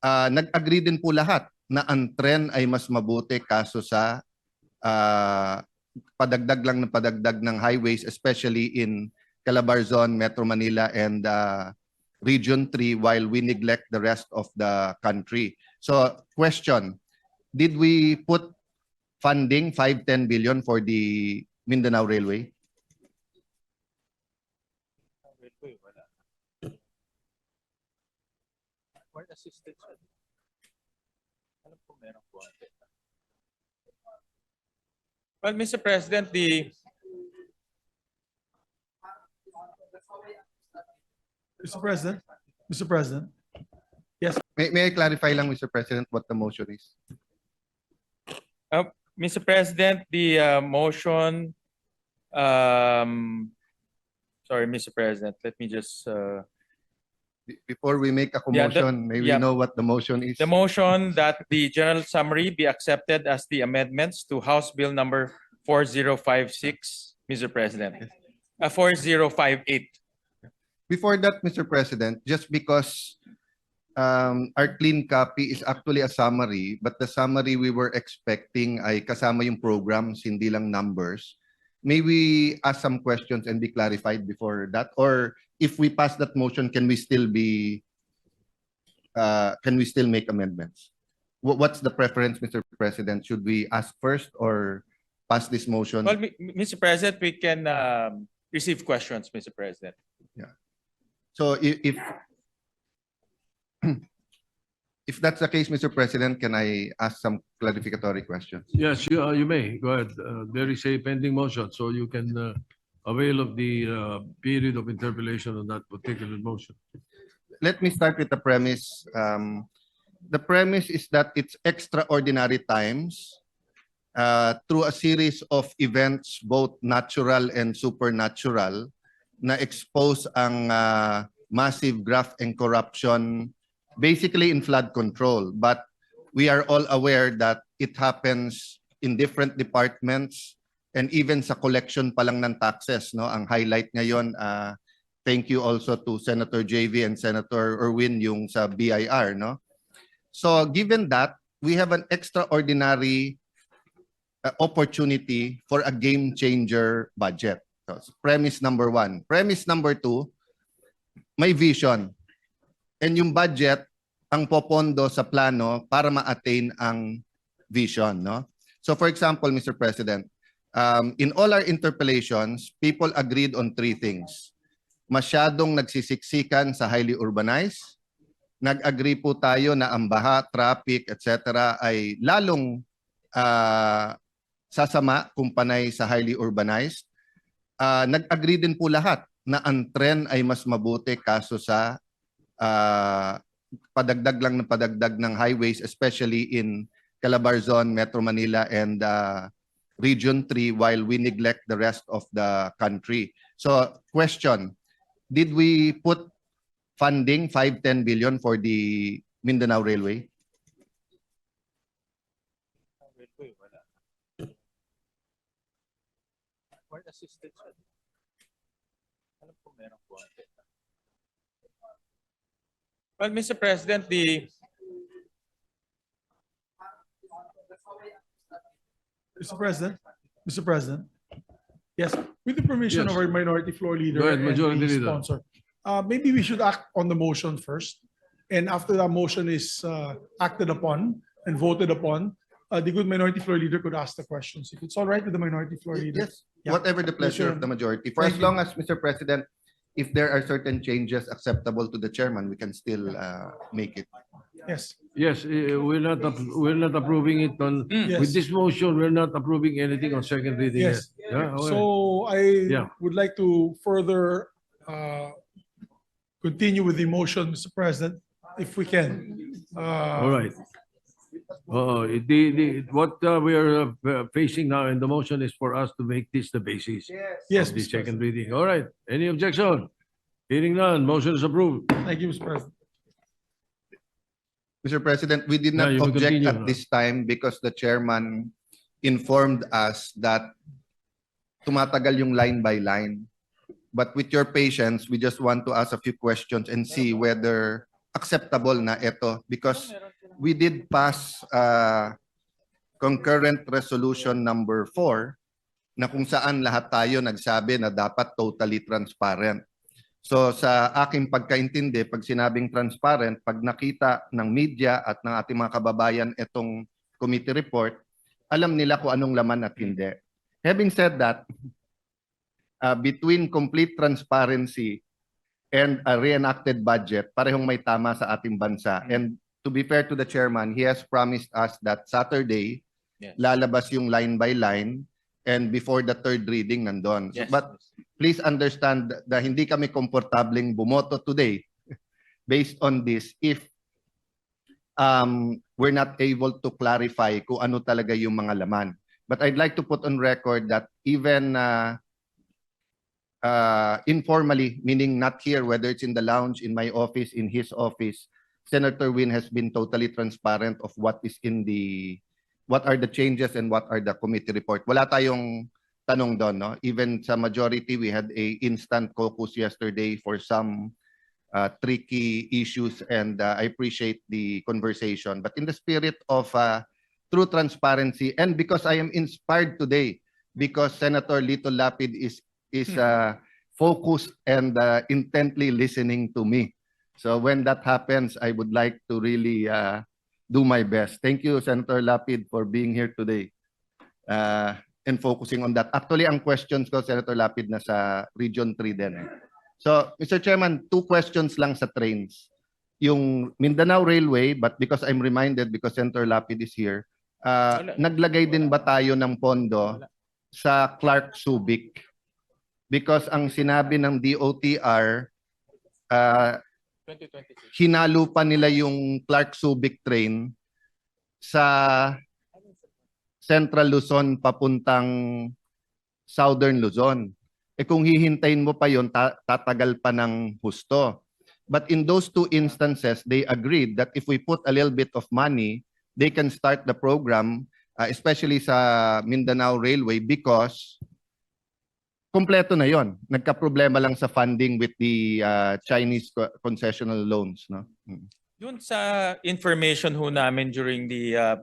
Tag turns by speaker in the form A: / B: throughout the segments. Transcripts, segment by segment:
A: nag-agree din po lahat na ang trend ay mas mabuti kaso sa padagdag lang ng padagdag ng highways, especially in Calabarzon, Metro Manila, and Region 3, while we neglect the rest of the country. So, question, did we put funding 5-10 billion for the Mindanao Railway?
B: Well, Mr. President,
C: Mr. President. Yes.
A: May I clarify lang, Mr. President, what the motion is?
B: Mr. President, the motion, sorry, Mr. President, let me just,
A: Before we make a
B: Yeah,
A: commotion, may we
B: yeah.
A: know what the motion is?
B: the motion that the general summary be accepted as the amendments to House Bill number 4056, Mr. President. 4058.
A: Before that, Mr. President, just because our clean copy is actually a summary, but the summary we were expecting ay kasama yung programs, hindi lang numbers. May we ask some questions and be clarified before that? Or if we pass that motion, can we still make amendments? What's the preference, Mr. President? Should we ask first or pass this motion?
B: Well, Mr. President, we can receive questions, Mr. President.
A: So if that's the case, Mr. President, can I ask some clarificatory questions?
D: Yes, you may. Go ahead. There is a pending motion, so you can avail of the period of interpellation on that particular motion.
A: Let me start with the premise. The premise is that it's extraordinary times through a series of events, both natural and supernatural, na expose ang massive graft and corruption basically in flood control. But we are all aware that it happens in different departments and even sa collection pa lang ng taxes. No? Ang highlight ngayon, thank you also to Senator JV and Senator Erwin yung sa BIR. No? So given that, we have an extraordinary opportunity for a game changer budget. So, premise number one. Premise number two, may vision. And yung budget, ang popondo sa plano para ma-attain ang vision. No? So for example, Mr. President, in all our interpellations, people agreed on three things. Masyadong nagsisiksikan sa highly urbanized. Nag-agree po tayo na ang baha, traffic, etc. ay lalong sasama kung panay sa highly urbanized. Nag-agree din po lahat na ang trend ay mas mabuti kaso sa padagdag lang ng padagdag ng highways, especially in Calabarzon, Metro Manila, and Region 3, while we neglect the rest of the country. So, question, did we put funding 5-10 billion for the Mindanao Railway?
B: Well, Mr. President,
C: Mr. President. Yes, with the permission
D: Yes.
C: of our minority floor leader
D: Go ahead,
C: and
D: Majority
C: the
D: Leader.
C: sponsor, maybe we should act on the motion first. And after that motion is acted upon and voted upon, the good minority floor leader could ask the questions. If it's all right with the minority floor leader.
A: Yes,
C: Yeah.
A: whatever the pleasure of the majority. For
C: Thank
A: as
C: you.
A: long as, Mr. President, if there are certain changes acceptable to the chairman, we can still make it.
C: Yes.
D: Yes, we're not approving it on,
C: Yes.
D: with this motion, we're not approving anything on second reading yet.
C: Yes.
D: Yeah, okay.
C: So I
D: Yeah.
C: would like to further continue with the motion, Mr. President, if we can.
D: All right. What we are facing now in the motion is for us to make this the basis
C: Yes,
D: of the
C: Mr.
D: second reading. All right. Any objection? Hearing none, motion is approved.
C: Thank you, Mr. President.
A: Mr. President, we did not
D: Yeah, you may
A: object
D: continue.
A: at this time because the chairman informed us that tumatagal yung line by line. But with your patience, we just want to ask a few questions and see whether acceptable na ito because we did pass concurrent resolution number 4 na kung saan lahat tayo nagsabi na dapat totally transparent. So sa aking pagkaintindi, pag sinabing transparent, pag nakita ng media at ng ating mga kababayan itong committee report, alam nila kung anong laman at hindi. Having said that, between complete transparency and a reenacted budget, parehong may tama sa ating bansa. And to be fair to the chairman, he has promised us that Saturday,
B: Yes.
A: lalabas yung line by line and before the third reading nandun.
B: Yes.
A: But please understand na hindi kami komportableng bumoto today based on this if we're not able to clarify kung ano talaga yung mga laman. But I'd like to put on record that even informally, meaning not here, whether it's in the lounge, in my office, in his office, Senator Win has been totally transparent of what is in what are the changes and what are the committee report. Wala tayong tanong doon, no? Even sa majority, we had a instant caucus yesterday for some tricky issues, and I appreciate the conversation. But in the spirit of true transparency, and because I am inspired today, because Senator Lito Lapid is focused and intently listening to me. So when that happens, I would like to really do my best. Thank you, Senator Lapid, for being here today and focusing on that. Actually, ang questions ko, Senator Lapid, nasa Region 3 din. So, Mr. Chairman, 2 questions lang sa trains. Yung Mindanao Railway, but because I'm reminded, because Senator Lapid is here, naglagay din ba tayo ng pondo sa Clark Subic? Because ang sinabi ng DOTR,
B: 2026.
A: hinalo pa nila yung Clark Subic train sa Central Luzon papuntang Southern Luzon. Eh kung hihintayin mo pa yon, tatagal pa ng husto. But in those 2 instances, they agreed that if we put a little bit of money, they can start the program, especially sa Mindanao Railway, because kompleto na yon. Nagka-problema lang sa funding with the Chinese concessional loans, no?
B: Doon sa information ho namin during the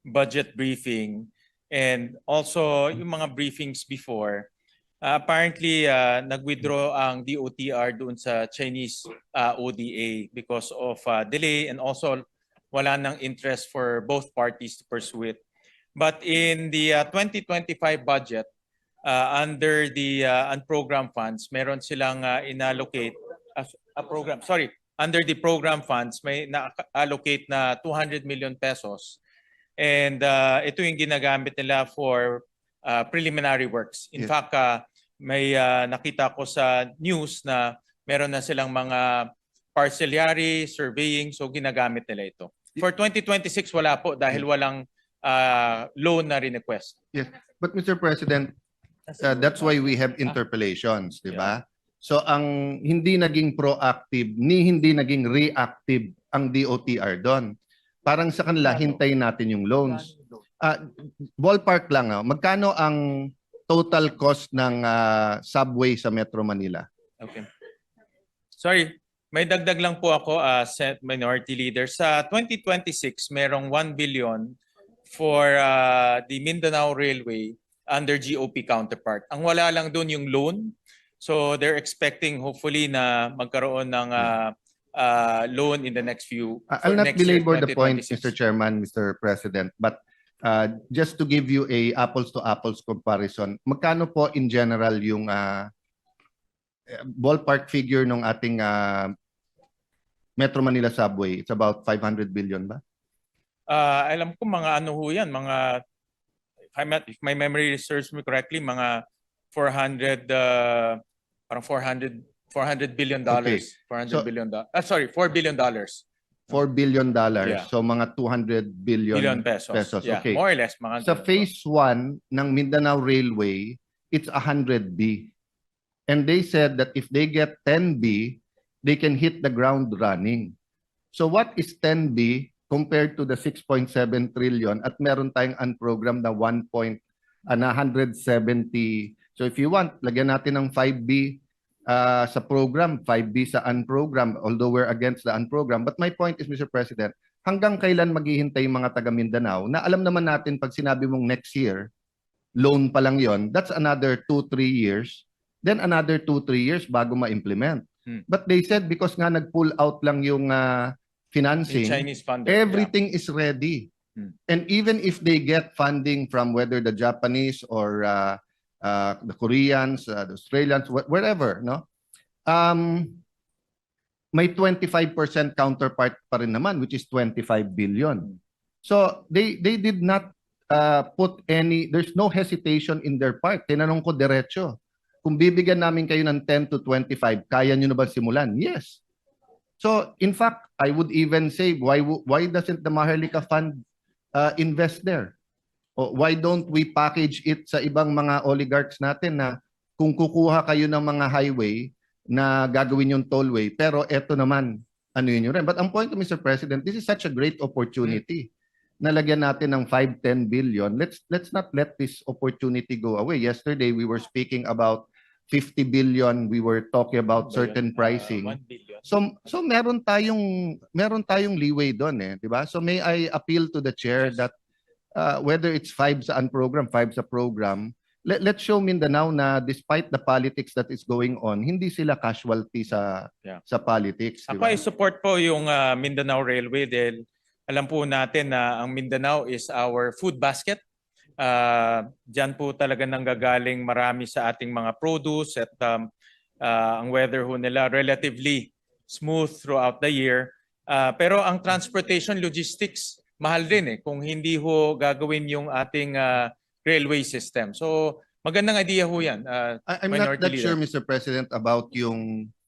B: budget briefing and also yung mga briefings before, apparently nag-withdraw ang DOTR doon sa Chinese ODA because of delay, and also wala nang interest for both parties to pursue it. But in the 2025 budget, under the unprogrammed funds, meron silang inallocate a program. Sorry, under the program funds, may na-allocate na 200 million pesos. And ito yung ginagamit nila for preliminary works. In
A: Yes.
B: fact, may nakita ko sa news na meron na silang mga parcellary, surveying, so ginagamit nila ito. For 2026, wala po dahil walang loan na request.
A: Yes. But Mr. President, that's why we have interpellations, di ba? So ang hindi naging proactive ni hindi naging reactive ang DOTR doon. Parang sa kanila, hintayin natin yung loans. Ballpark lang, magkano ang total cost ng subway sa Metro Manila?
B: Okay. Sorry, may dagdag lang po ako, Minority Leader. Sa 2026, merong 1 billion for the Mindanao Railway under GOP counterpart. Ang wala lang doon yung loan. So they're expecting hopefully na magkaroon ng loan in the next few.
A: I'll not belabor the point, Mr. Chairman, Mr. President, but just to give you a apples to apples comparison, magkano po in general yung ballpark figure ng ating Metro Manila subway? It's about 500 billion ba?
B: Alam ko mga ano ho yan, mga, if my memory serves me correctly, mga 400, parang 400 billion dollars.
A: Okay.
B: 400
A: So-
B: billion dollars. Sorry, $4 billion.
A: $4 billion.
B: Yeah.
A: So mga 200 billion,
B: Billion pesos. Yeah,
A: Okay.
B: more or less. Mga
A: Sa
B: ganun po.
A: phase 1 ng Mindanao Railway, it's 100B. And they said that if they get 10B, they can hit the ground running. So what is 10B compared to the 6.7 trillion at meron tayong unprogrammed na 170. So if you want, lagyan natin ng 5B sa program, 5B sa unprogram, although we're against the unprogram. But my point is, Mr. President, hanggang kailan maghihintay yung mga taga Mindanao na alam naman natin pag sinabi mong next year, loan pa lang yon, that's another 2-3 years, then another 2-3 years bago ma-implement. But they said because nga nag-pull out lang yung
B: Yung
A: financing,
B: Chinese funder.
A: everything is ready. And even if they get funding from whether the Japanese or the Koreans, the Australians, wherever, no? May 25% counterpart pa rin naman, which is 25 billion. So they did not put any, there's no hesitation in their part. Tinanong ko diretso, kung bibigyan namin kayo ng 10 to 25, kaya nyo na ba simulan? Yes. So in fact, I would even say, why doesn't the Maharlika Fund invest there? O why don't we package it sa ibang mga oligarchs natin na kung kukuha kayo ng mga highway na gagawin yung tollway, pero eto naman, ano yun rin. But ang point, Mr. President, this is such a great opportunity. Nalagyan natin ng 5-10 billion. Let's not let this opportunity go away. Yesterday, we were speaking about 50 billion. We were talking about certain pricing.
B: 1 billion.
A: So meron tayong leeway doon eh, 'di ba? So may I appeal to the chair that whether it's 5 sa unprogram, 5 sa program, let's show Mindanao na despite the politics that is going on, hindi sila casualty sa politics, 'di
B: Ako
A: ba?
B: ay support po yung Mindanao Railway dahil alam po natin na ang Mindanao is our food basket. Diyan po talaga nanggagaling marami sa ating mga produce at ang weather ho nila relatively smooth throughout the year. Pero ang transportation logistics, mahal din eh kung hindi ho gagawin yung ating railway system. So magandang idea ho yan.
A: I'm not
B: Minority
A: that
B: Leader.
A: sure, Mr. President, about yung